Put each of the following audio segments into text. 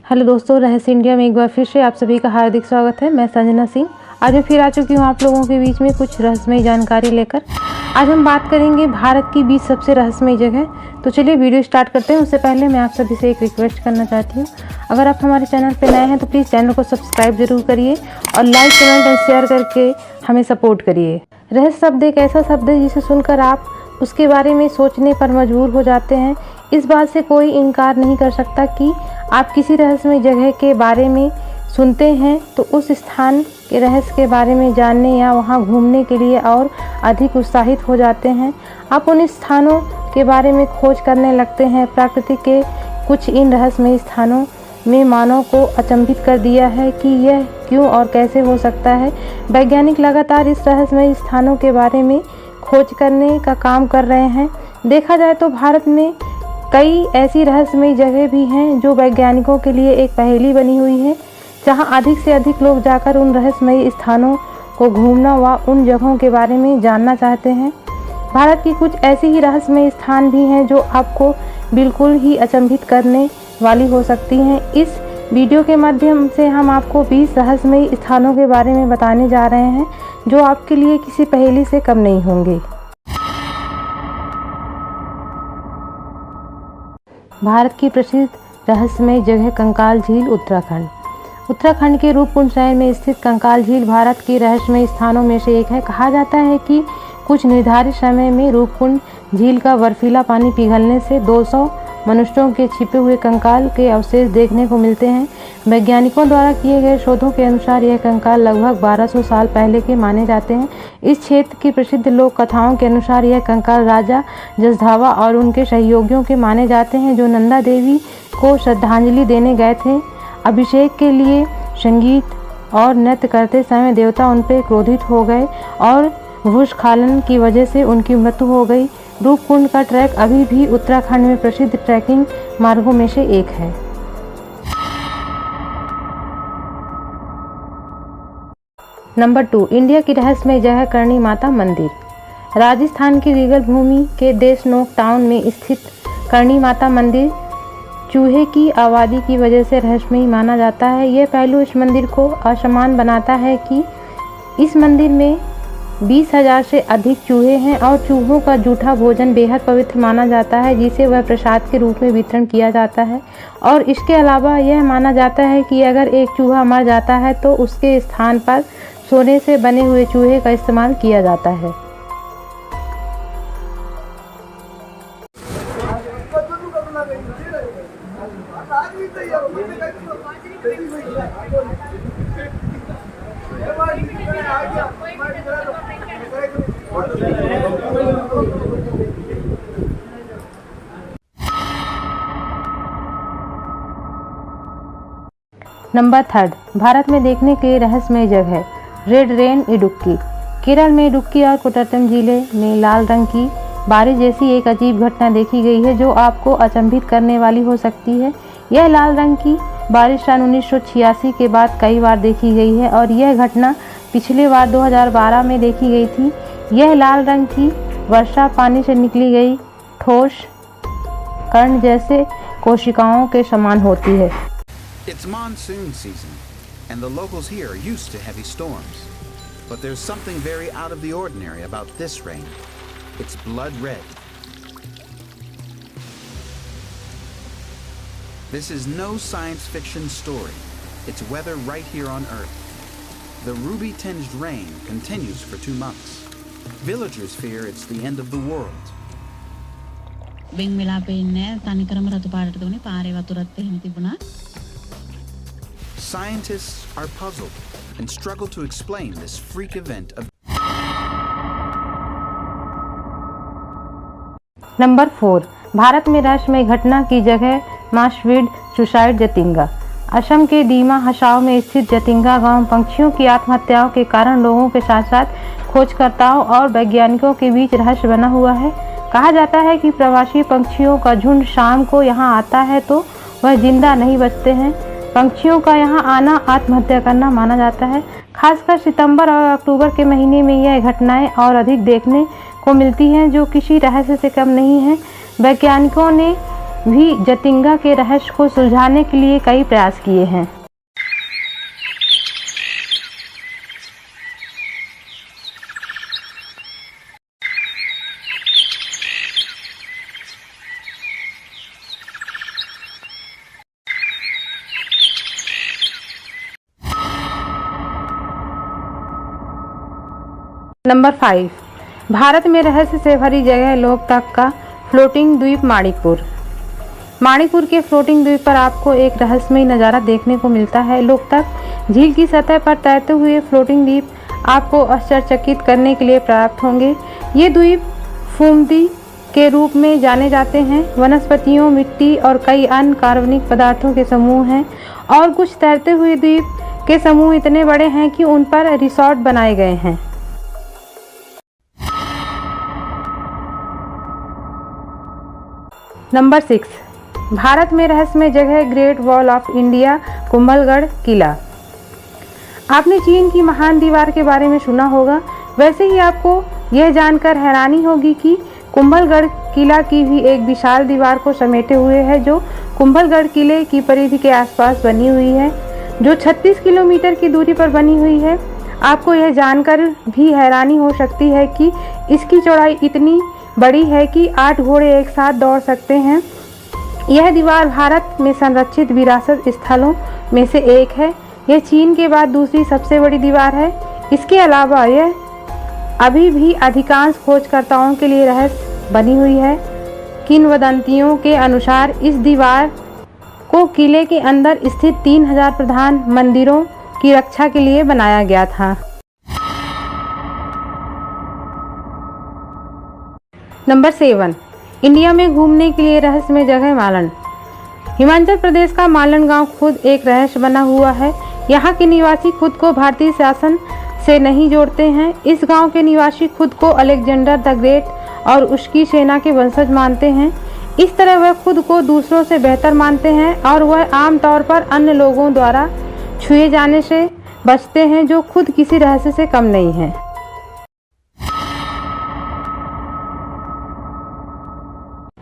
Hello दोस्तों, रहस्य India में एक बार फिर से आप सभी का हार्दिक स्वागत है। मैं संजना सिंह आज मैं फिर आ चुकी हूँ आप लोगों के बीच में कुछ रहस्यमयी जानकारी लेकर। आज हम बात करेंगे भारत की 20 सबसे रहस्यमयी जगह। तो चलिए वीडियो स्टार्ट करते हैं। उससे पहले मैं आप सभी से एक रिक्वेस्ट करना चाहती हूँ, अगर आप हमारे चैनल पर नए हैं तो प्लीज़ चैनल को सब्सक्राइब जरूर करिए और लाइक कमेंट और शेयर करके हमें सपोर्ट करिए। रहस्य शब्द एक ऐसा शब्द है जिसे सुनकर आप उसके बारे में सोचने पर मजबूर हो जाते हैं। इस बात से कोई इनकार नहीं कर सकता कि आप किसी रहस्यमय जगह के बारे में सुनते हैं तो उस स्थान के रहस्य के बारे में जानने या वहां घूमने के लिए और अधिक उत्साहित हो जाते हैं। आप उन स्थानों के बारे में खोज करने लगते हैं। प्रकृति के कुछ इन रहस्यमय स्थानों में मानव को अचंभित कर दिया है कि यह क्यों और कैसे हो सकता है। वैज्ञानिक लगातार इस रहस्यमय स्थानों के बारे में खोज करने का काम कर रहे हैं। देखा जाए तो भारत में कई ऐसी रहस्यमयी जगह भी हैं जो वैज्ञानिकों के लिए एक पहेली बनी हुई है, जहां अधिक से अधिक लोग जाकर उन रहस्यमयी स्थानों को घूमना व उन जगहों के बारे में जानना चाहते हैं। भारत की कुछ ऐसी ही रहस्यमयी स्थान भी हैं जो आपको बिल्कुल ही अचंभित करने वाली हो सकती हैं। इस वीडियो के माध्यम से हम आपको 20 रहस्यमयी स्थानों के बारे में बताने जा रहे हैं जो आपके लिए किसी पहेली से कम नहीं होंगे। भारत की प्रसिद्ध रहस्यमय जगह कंकाल झील, उत्तराखंड। उत्तराखंड के रूपकुंड शहर में स्थित कंकाल झील भारत के रहस्यमय स्थानों में से एक है। कहा जाता है कि कुछ निर्धारित समय में रूपकुंड झील का बर्फीला पानी पिघलने से 200 मनुष्यों के छिपे हुए कंकाल के अवशेष देखने को मिलते हैं। वैज्ञानिकों द्वारा किए गए शोधों के अनुसार यह कंकाल लगभग 1200 साल पहले के माने जाते हैं। इस क्षेत्र की प्रसिद्ध लोक कथाओं के अनुसार यह कंकाल राजा जसधावा और उनके सहयोगियों के माने जाते हैं, जो नंदा देवी को श्रद्धांजलि देने गए थे। अभिषेक के लिए संगीत और नृत्य करते समय देवता उन पर क्रोधित हो गए और भूस्खलन की वजह से उनकी मृत्यु हो गई। रूपकुंड का ट्रैक अभी भी उत्तराखंड में प्रसिद्ध ट्रैकिंग मार्गों में से एक है। नंबर 2, इंडिया की रहस्यमय जगह करणी माता मंदिर। राजस्थान की रीगल भूमि के देशनोक टाउन में स्थित करणी माता मंदिर चूहे की आबादी की वजह से रहस्यमयी माना जाता है। यह पहलू इस मंदिर को असमान बनाता है कि इस मंदिर में 20,000 से अधिक चूहे हैं और चूहों का जूठा भोजन बेहद पवित्र माना जाता है, जिसे वह प्रसाद के रूप में वितरण किया जाता है। और इसके अलावा यह माना जाता है कि अगर एक चूहा मर जाता है तो उसके स्थान पर सोने से बने हुए चूहे का इस्तेमाल किया जाता है। नंबर 3, भारत में देखने के लिए रहस्यमय जगह रेड रेन, इडुक्की। केरल में इडुक्की और कुट्टम जिले में लाल रंग की बारिश जैसी एक अजीब घटना देखी गई है जो आपको अचंभित करने वाली हो सकती है। यह लाल रंग की बारिश सन 1986 के बाद कई बार देखी गई है और यह घटना पिछले बार 2012 में देखी गई थी। यह लाल रंग की वर्षा पानी से निकली गई ठोस कण जैसे कोशिकाओं के समान होती है। It's monsoon season, and the locals here are used to heavy storms. But there's something very out of the ordinary about this rain. It's blood red. This is no science fiction story. It's weather right here on Earth. The ruby-tinged rain continues for 2 months. Villagers fear it's the end of the world. වෙන් වෙලා පේන්නේ තනිකරම රතු පාටට උනේ පාරේ වතුරත් එහෙම තිබුණා. Scientists are puzzled and struggle to explain this freak event of number 4, Bharat में रहस्यमय घटना की जगह मार्शवीड सुसाइड, जतिंगा। असम के दीमा हसाओ में स्थित जतिंगा गांव पंछियों की आत्महत्याओं के कारण लोगों के साथ साथ खोजकर्ताओं और वैज्ञानिकों के बीच रहस्य बना हुआ है। कहा जाता है कि प्रवासी पंछियों का झुंड शाम को यहां आता है तो वह जिंदा नहीं बचते हैं। पंछियों का यहाँ आना आत्महत्या करना माना जाता है। खासकर सितंबर और अक्टूबर के महीने में यह घटनाएं और अधिक देखने को मिलती हैं, जो किसी रहस्य से कम नहीं है। वैज्ञानिकों ने भी जतिंगा के रहस्य को सुलझाने के लिए कई प्रयास किए हैं। नंबर 5, भारत में रहस्य से भरी जगह लोकतक का फ्लोटिंग द्वीप मणिपुर। मणिपुर के फ्लोटिंग द्वीप पर आपको एक रहस्यमय नज़ारा देखने को मिलता है। लोकतक झील की सतह पर तैरते हुए फ्लोटिंग द्वीप आपको आश्चर्यचकित करने के लिए प्राप्त होंगे। ये द्वीप फूमदी के रूप में जाने जाते हैं। वनस्पतियों, मिट्टी और कई अन्य कार्बनिक पदार्थों के समूह हैं और कुछ तैरते हुए द्वीप के समूह इतने बड़े हैं कि उन पर रिसोर्ट बनाए गए हैं। नंबर 6, भारत में रहस्यमय जगह great wall of India Kumbhalgarh किला। आपने चीन की महान दीवार के बारे में सुना होगा, वैसे ही आपको यह जानकर हैरानी होगी कि कुंभलगढ़ किला की भी एक विशाल दीवार को समेटे हुए है, जो कुंभलगढ़ किले की परिधि के आसपास बनी हुई है, जो 36 किलोमीटर की दूरी पर बनी हुई है। आपको यह जानकर भी हैरानी हो सकती है कि इसकी चौड़ाई इतनी बड़ी है कि 8 घोड़े एक साथ दौड़ सकते हैं। यह दीवार भारत में संरक्षित विरासत स्थलों में से एक है। यह चीन के बाद दूसरी सबसे बड़ी दीवार है। इसके अलावा यह अभी भी अधिकांश खोजकर्ताओं के लिए रहस्य बनी हुई है। किंवदंतियों के अनुसार इस दीवार को किले के अंदर स्थित 3000 प्रधान मंदिरों की रक्षा के लिए बनाया गया था। नंबर 7, इंडिया में घूमने के लिए रहस्यमय जगह मालन। हिमाचल प्रदेश का मालन गांव खुद एक रहस्य बना हुआ है। यहाँ के निवासी खुद को भारतीय शासन से नहीं जोड़ते हैं। इस गांव के निवासी खुद को अलेक्जेंडर द ग्रेट और उसकी सेना के वंशज मानते हैं। इस तरह वह खुद को दूसरों से बेहतर मानते हैं और वह आमतौर पर अन्य लोगों द्वारा छुए जाने से बचते हैं, जो खुद किसी रहस्य से कम नहीं है।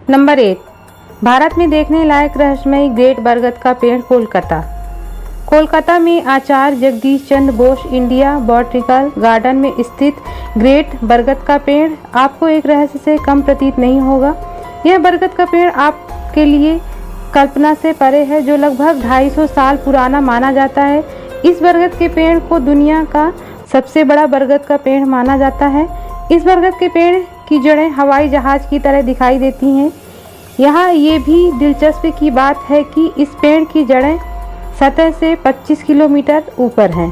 नंबर 8, भारत में देखने लायक रहस्यमय ग्रेट बरगद का पेड़ कोलकाता। कोलकाता में आचार्य Jagdish Chandra Bose India botanical garden में स्थित ग्रेट बरगद का पेड़ आपको एक रहस्य से कम प्रतीत नहीं होगा। यह बरगद का पेड़ आपके लिए कल्पना से परे है, जो लगभग 250 साल पुराना माना जाता है। इस बरगद के पेड़ को दुनिया का सबसे बड़ा बरगद का पेड़ माना जाता है। इस बरगद के पेड़ की जड़ें हवाई जहाज की तरह दिखाई देती हैं। यहाँ ये भी दिलचस्प की बात है कि इस पेड़ की जड़ें सतह से 25 किलोमीटर ऊपर हैं।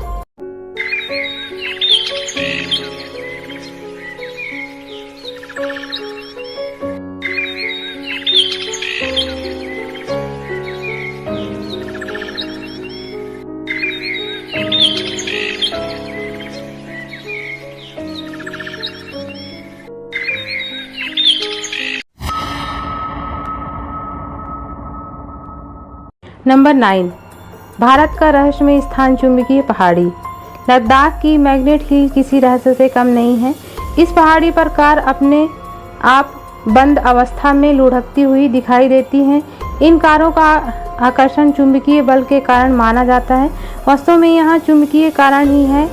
नंबर 9, भारत का रहस्यमय स्थान चुंबकीय पहाड़ी। लद्दाख की मैग्नेट हिल किसी रहस्य से कम नहीं है। इस पहाड़ी पर कार अपने आप बंद अवस्था में लुढ़कती हुई दिखाई देती हैं। इन कारों का आकर्षण चुंबकीय बल के कारण माना जाता है। वास्तव में यहाँ चुंबकीय कारण ही है।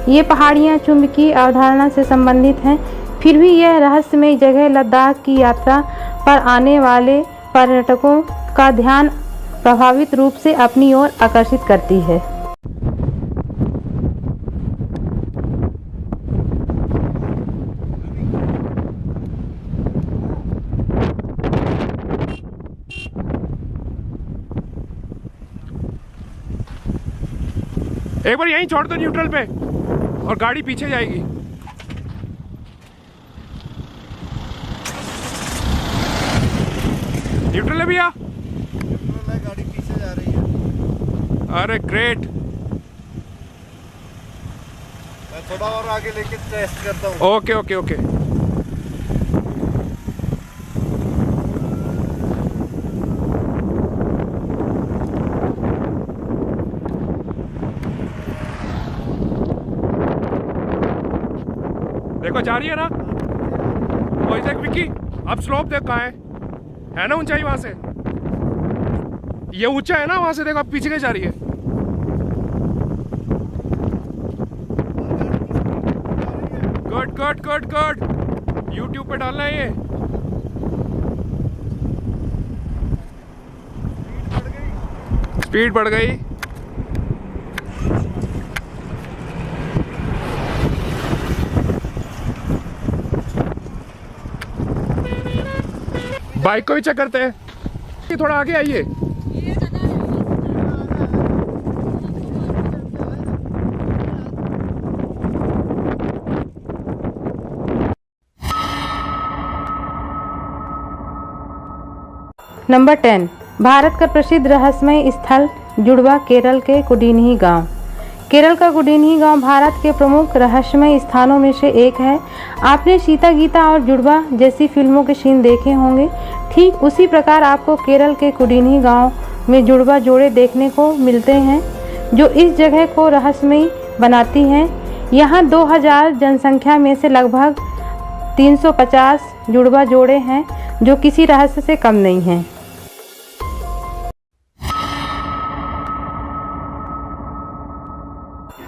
ये पहाड़ियाँ चुंबकीय अवधारणा से संबंधित हैं। फिर भी यह रहस्यमय जगह लद्दाख की यात्रा पर आने वाले पर्यटकों का ध्यान प्रभावित रूप से अपनी ओर आकर्षित करती है। एक बार यहीं छोड़ दो न्यूट्रल पे और गाड़ी पीछे जाएगी। न्यूट्रल है भैया? न्यूट्रल है, गाड़ी पीछे जा रही है। अरे ग्रेट। मैं थोड़ा और आगे लेके टेस्ट करता हूँ। Okay okay okay. देखो जा रही है ना वैसे विक्की। अब स्लोप देख कहाँ है ना ऊंचाई वहां से। ये ऊंचा है ना, वहां से देखो पीछे कैसे जा रही है। Cut cut cut cut, YouTube पे डालना है ये। स्पीड बढ़ गई। बाइक को भी चेक करते हैं। ये थोड़ा आगे आइए। नंबर 10, भारत का प्रसिद्ध रहस्यमय स्थल जुड़वा केरल के कुडीनही गांव। केरल का कुडीनही गांव भारत के प्रमुख रहस्यमय स्थानों में से एक है। आपने सीता गीता और जुड़वा जैसी फिल्मों के सीन देखे होंगे। ठीक उसी प्रकार आपको केरल के कुडीनही गांव में जुड़वा जोड़े देखने को मिलते हैं, जो इस जगह को रहस्यमय बनाती हैं। यहाँ 2000 जनसंख्या में से लगभग 350 जुड़वा जोड़े हैं, जो किसी रहस्य से कम नहीं हैं।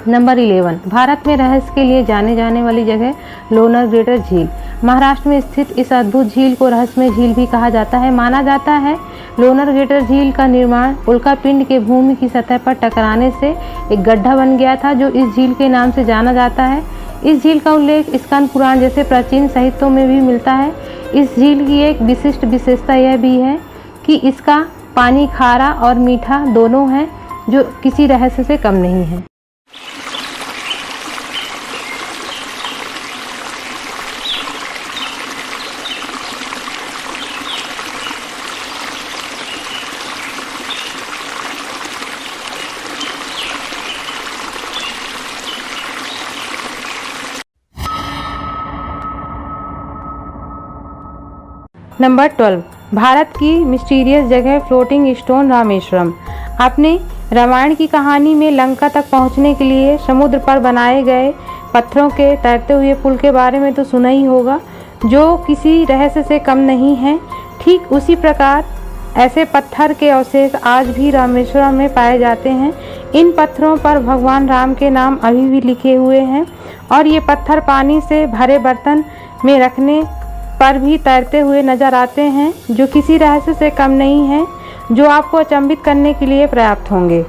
नंबर 11, भारत में रहस्य के लिए जाने जाने वाली जगह लोनार ग्रेटर झील। महाराष्ट्र में स्थित इस अद्भुत झील को रहस्यमय झील भी कहा जाता है। माना जाता है लोनार ग्रेटर झील का निर्माण उल्कापिंड के भूमि की सतह पर टकराने से एक गड्ढा बन गया था, जो इस झील के नाम से जाना जाता है। इस झील का उल्लेख स्कंद पुराण जैसे प्राचीन साहित्यों में भी मिलता है। इस झील की एक विशिष्ट विशेषता यह भी है कि इसका पानी खारा और मीठा दोनों है, जो किसी रहस्य से कम नहीं है। नंबर 12, भारत की मिस्टीरियस जगह फ्लोटिंग स्टोन रामेश्वरम। आपने रामायण की कहानी में लंका तक पहुंचने के लिए समुद्र पर बनाए गए पत्थरों के तैरते हुए पुल के बारे में तो सुना ही होगा, जो किसी रहस्य से कम नहीं है। ठीक उसी प्रकार ऐसे पत्थर के अवशेष आज भी रामेश्वरम में पाए जाते हैं। इन पत्थरों पर भगवान राम के नाम अभी भी लिखे हुए हैं, और ये पत्थर पानी से भरे बर्तन में रखने पर भी तैरते हुए नजर आते हैं, जो किसी रहस्य से कम नहीं है, जो आपको अचंभित करने के लिए पर्याप्त होंगे।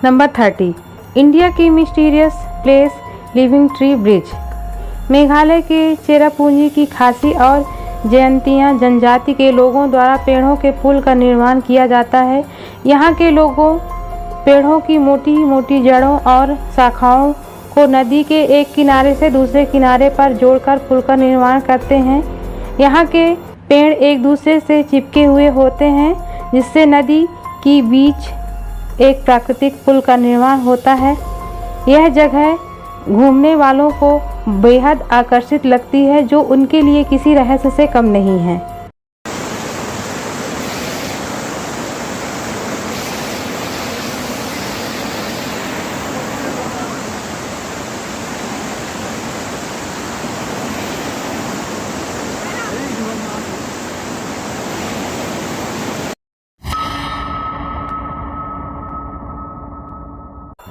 नंबर 30, इंडिया की mysterious place living tree bridge. Meghalaya के चेरापूंजी की खासी और जयंतिया जनजाति के लोगों द्वारा पेड़ों के पुल का निर्माण किया जाता है। यहाँ के लोगों पेड़ों की मोटी मोटी जड़ों और शाखाओं को नदी के एक किनारे से दूसरे किनारे पर जोड़कर पुल का निर्माण करते हैं। यहाँ के पेड़ एक दूसरे से चिपके हुए होते हैं, जिससे नदी की बीच एक प्राकृतिक पुल का निर्माण होता है। यह जगह घूमने वालों को बेहद आकर्षित लगती है, जो उनके लिए किसी रहस्य से कम नहीं है।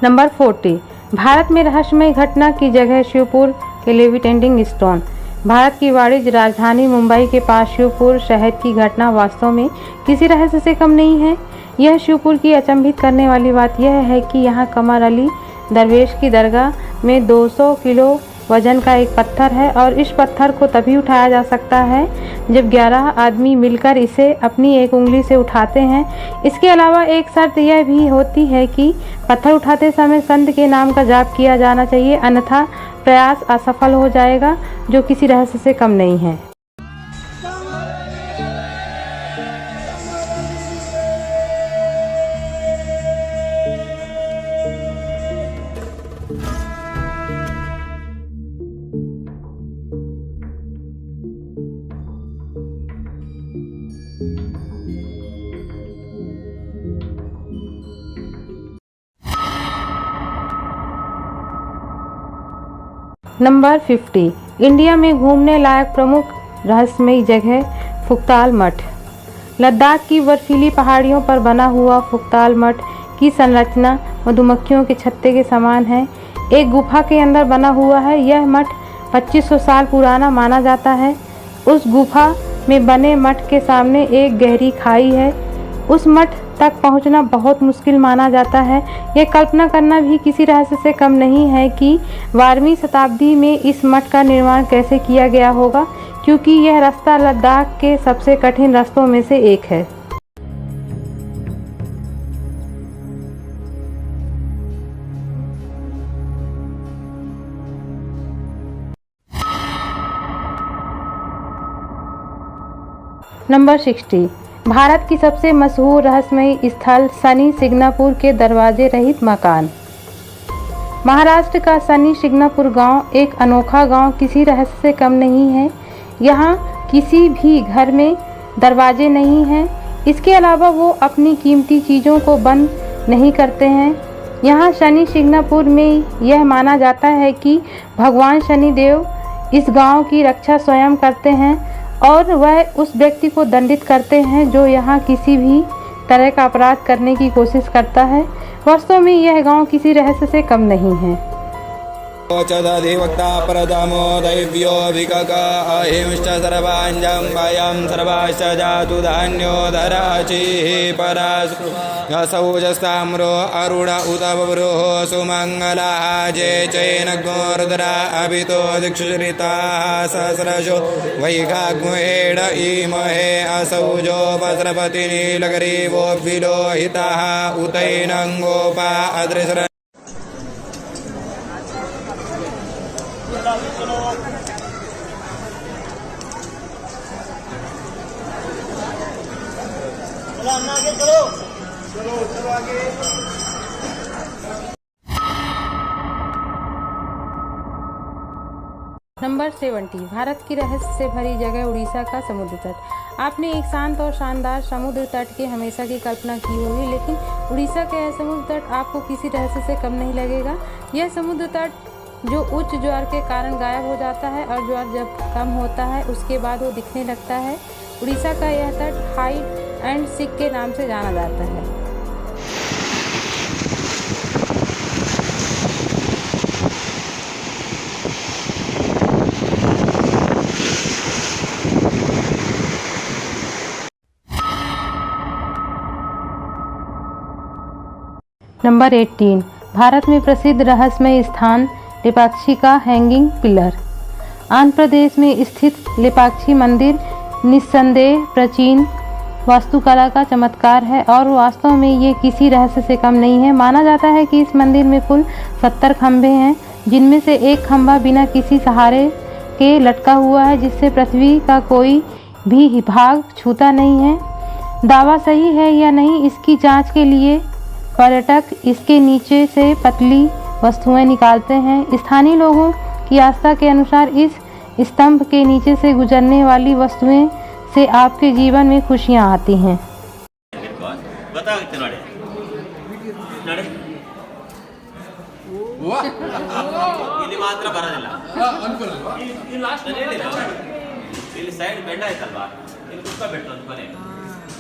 नंबर 40, भारत में रहस्यमय घटना की जगह शिवपुर के लेविटेंडिंग स्टोन। भारत की वाणिज्य राजधानी मुंबई के पास शिवपुर शहर की घटना वास्तव में किसी रहस्य से कम नहीं है। यह शिवपुर की अचंभित करने वाली बात यह है कि यहाँ कमर अली दरवेश की दरगाह में 200 किलो वजन का एक पत्थर है और इस पत्थर को तभी उठाया जा सकता है जब 11 आदमी मिलकर इसे अपनी एक उंगली से उठाते हैं। इसके अलावा एक शर्त यह भी होती है कि पत्थर उठाते समय संत के नाम का जाप किया जाना चाहिए, अन्यथा प्रयास असफल हो जाएगा, जो किसी रहस्य से कम नहीं है। नंबर 50, इंडिया में घूमने लायक प्रमुख रहस्यमयी जगह फुकताल मठ। लद्दाख की बर्फीली पहाड़ियों पर बना हुआ फुकताल मठ की संरचना मधुमक्खियों के छत्ते के समान है। एक गुफा के अंदर बना हुआ है। यह मठ 2500 साल पुराना माना जाता है। उस गुफा में बने मठ के सामने एक गहरी खाई है। उस मठ तक पहुंचना बहुत मुश्किल माना जाता है। यह कल्पना करना भी किसी रहस्य से कम नहीं है कि 12वीं शताब्दी में इस मठ का निर्माण कैसे किया गया होगा, क्योंकि यह रास्ता लद्दाख के सबसे कठिन रास्तों में से एक है। नंबर 60, भारत की सबसे मशहूर रहस्यमयी स्थल शनि शिंगणापुर के दरवाजे रहित मकान। महाराष्ट्र का शनि शिंगणापुर गांव एक अनोखा गांव किसी रहस्य से कम नहीं है। यहाँ किसी भी घर में दरवाजे नहीं हैं। इसके अलावा वो अपनी कीमती चीज़ों को बंद नहीं करते हैं। यहाँ शनि शिंगणापुर में यह माना जाता है कि भगवान शनिदेव इस गांव की रक्षा स्वयं करते हैं और वह उस व्यक्ति को दंडित करते हैं जो यहाँ किसी भी तरह का अपराध करने की कोशिश करता है। वास्तव में यह गांव किसी रहस्य से कम नहीं है। चदधिवक्ता परदामो दैव्यो विकका अहिंश्च सर्वाञ्जं वयं सर्वाश्च जातु धान्यो धराचिः परास् असौजस्ताम्रो अरुण उत बभ्रुः सुमङ्गलाः जे चैनग्नोरुद्रा अभितो दिक्षुचरिताः सहस्रशो वैखाग्मुहेड इमहे असौजो वस्त्रपति नीलग्रीवो विलोहिताः उतैनङ्गोपा अदृश्य। नंबर 70, भारत की रहस्य से भरी जगह उड़ीसा का समुद्र तट। आपने एक शांत और शानदार समुद्र तट के हमेशा की कल्पना की होगी, लेकिन उड़ीसा का यह समुद्र तट आपको किसी रहस्य से कम नहीं लगेगा। यह समुद्र तट जो उच्च ज्वार के कारण गायब हो जाता है और ज्वार जब कम होता है उसके बाद वो दिखने लगता है। उड़ीसा का यह तट हाइड एंड सीक के नाम से जाना जाता है। नंबर 18, भारत में प्रसिद्ध रहस्यमय स्थान लेपाक्षी का हैंगिंग पिलर। आंध्र प्रदेश में स्थित लेपाक्षी मंदिर निस्संदेह प्राचीन वास्तुकला का चमत्कार है और वास्तव में ये किसी रहस्य से कम नहीं है। माना जाता है कि इस मंदिर में कुल 70 खंभे हैं, जिनमें से एक खंभा बिना किसी सहारे के लटका हुआ है, जिससे पृथ्वी का कोई भी भाग छूता नहीं है। दावा सही है या नहीं, इसकी जांच के लिए पर्यटक इसके नीचे से पतली वस्तुएं निकालते हैं। स्थानीय लोगों की आस्था के अनुसार इस स्तंभ के नीचे से गुजरने वाली वस्तुएं से आपके जीवन में खुशियां आती हैं।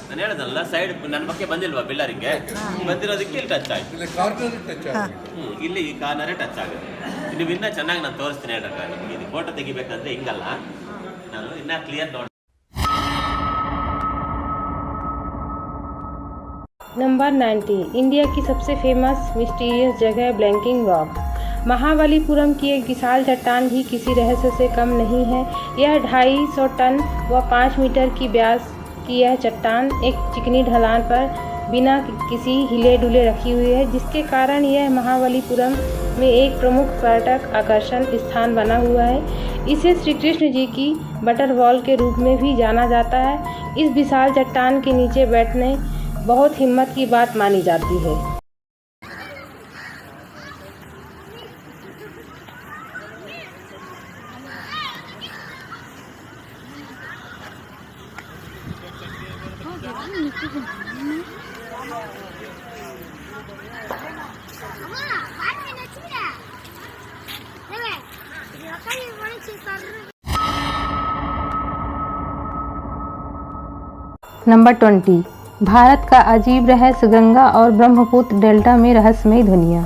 ನಾನು ಹೇಳೋದಲ್ಲ ಸೈಡ್ ನನ್ನ ಬಗ್ಗೆ ಬಂದಿಲ್ವಾ ಬಿಲ್ಲರಿಂಗೆ ಬಂದಿರೋದಕ್ಕೆ ಇಲ್ಲಿ ಟಚ್ ಆಯ್ತು ಇಲ್ಲಿ ಕಾರ್ನರೇ ಟಚ್ ಆಗುತ್ತೆ ನೀವು ಇನ್ನೂ ಚೆನ್ನಾಗಿ ನಾನು ತೋರಿಸ್ತೀನಿ ಹೇಳ್ರಕ್ಕ ನಿಮ್ಗೆ ಇದು ಫೋಟೋ ತೆಗಿಬೇಕಂದ್ರೆ ಹಿಂಗಲ್ಲ ನಾನು ಇನ್ನೂ ಕ್ಲಿಯರ್ ನೋಡಿ। नंबर 90, इंडिया की सबसे फेमस मिस्टीरियस जगह ब्लैंकिंग रॉक। महाबलीपुरम की एक विशाल चट्टान भी किसी रहस्य से कम नहीं है। यह 250 टन व 5 मीटर की व्यास की यह चट्टान एक चिकनी ढलान पर बिना किसी हिले डुले रखी हुई है, जिसके कारण यह महाबलीपुरम में एक प्रमुख पर्यटक आकर्षण स्थान बना हुआ है। इसे श्री कृष्ण जी की बटरवॉल के रूप में भी जाना जाता है। इस विशाल चट्टान के नीचे बैठने बहुत हिम्मत की बात मानी जाती है। नंबर 20, भारत का अजीब रहस्य गंगा और ब्रह्मपुत्र डेल्टा में रहस्यमय ध्वनियाँ।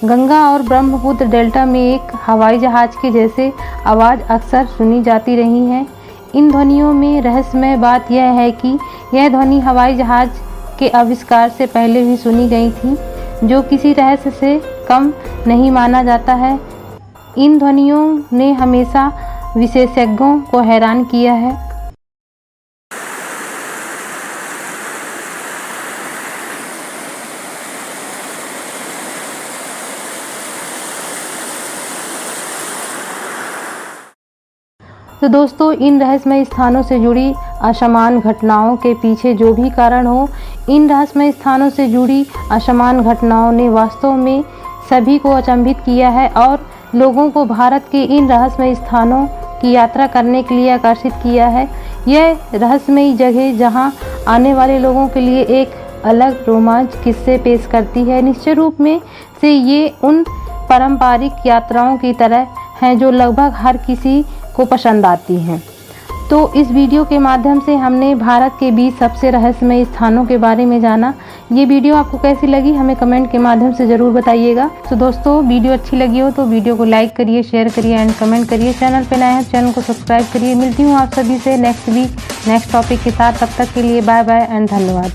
गंगा और ब्रह्मपुत्र डेल्टा में एक हवाई जहाज के जैसे आवाज़ अक्सर सुनी जाती रही हैं। इन ध्वनियों में रहस्यमय बात यह है कि यह ध्वनि हवाई जहाज के आविष्कार से पहले भी सुनी गई थी, जो किसी रहस्य से कम नहीं माना जाता है। इन ध्वनियों ने हमेशा विशेषज्ञों को हैरान किया है। तो दोस्तों, इन रहस्यमय स्थानों से जुड़ी असामान्य घटनाओं के पीछे जो भी कारण हो, इन रहस्यमय स्थानों से जुड़ी असामान्य घटनाओं ने वास्तव में सभी को अचंभित किया है और लोगों को भारत के इन रहस्यमय स्थानों की यात्रा करने के लिए आकर्षित किया है। यह रहस्यमयी जगह जहां आने वाले लोगों के लिए एक अलग रोमांच किस्से पेश करती है। निश्चित रूप में से ये उन पारंपरिक यात्राओं की तरह हैं जो लगभग हर किसी को पसंद आती हैं। तो इस वीडियो के माध्यम से हमने भारत के 20 सबसे रहस्यमय स्थानों के बारे में जाना। ये वीडियो आपको कैसी लगी हमें कमेंट के माध्यम से ज़रूर बताइएगा। तो दोस्तों, वीडियो अच्छी लगी हो तो वीडियो को लाइक करिए, शेयर करिए एंड कमेंट करिए। चैनल पे नए हैं चैनल को सब्सक्राइब करिए। मिलती हूँ आप सभी से नेक्स्ट वीक नेक्स्ट टॉपिक के साथ। तब तक के लिए बाय बाय एंड धन्यवाद।